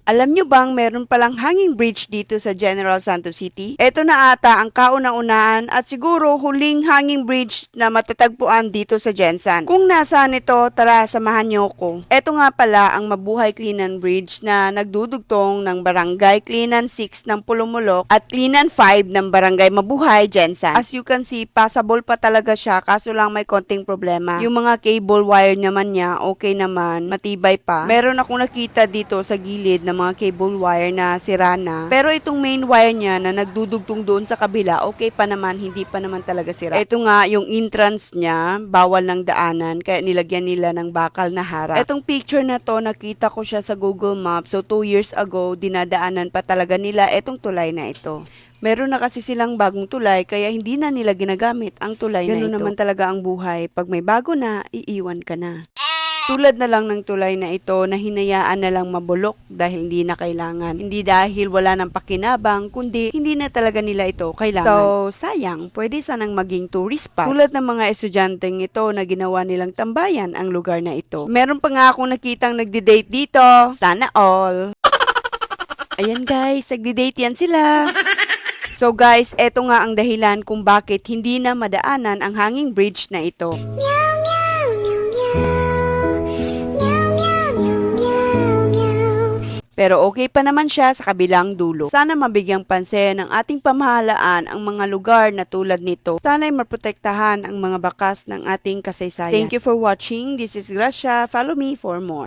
Alam nyo bang meron palang hanging bridge dito sa General Santos City? Ito na ata ang kauna-unaan at siguro huling hanging bridge na matatagpuan dito sa Gensan. Kung nasaan ito, tara samahan nyo ko. Ito nga pala ang Mabuhay Cleanan Bridge na nagdudugtong ng Barangay Cleanan 6 ng Pulumulok at Cleanan 5 ng Barangay Mabuhay, Gensan. As you can see, passable pa talaga siya kaso lang may konting problema. Yung mga cable wire naman niya, okay naman, matibay pa. Meron akong nakita dito sa gilid ng mga cable wire na sira na. Pero itong main wire niya na nagdudugtong doon sa kabila, okay pa naman, hindi pa naman talaga sira. Ito nga, yung entrance niya, bawal ng daanan, kaya nilagyan nila ng bakal na harap. Itong picture na to, nakita ko siya sa Google Maps. So 2 years ago, dinadaanan pa talaga nila itong tulay na ito. Meron na kasi silang bagong tulay kaya hindi na nila ginagamit ang tulay na ito. Ganun naman talaga ang buhay. Pag may bago na, iiwan ka na. Tulad na lang ng tulay na ito na hinayaan na lang mabulok dahil hindi na kailangan. Hindi dahil wala ng pakinabang, kundi hindi na talaga nila ito kailangan. So, sayang, pwede sanang maging tourist spot. Tulad ng mga estudyanteng ito na ginawa nilang tambayan ang lugar na ito. Meron pa nga akong nakitang nagdi-date dito. Sana all. Ayan guys, nagdi-date yan sila. So guys, eto nga ang dahilan kung bakit hindi na madaanan ang hanging bridge na ito. Pero okay pa naman siya sa kabilang dulo. Sana mabigyang pansin ng ating pamahalaan ang mga lugar na tulad nito. Sana'y maprotektahan ang mga bakas ng ating kasaysayan. Thank you for watching. This is Gracia. Follow me for more.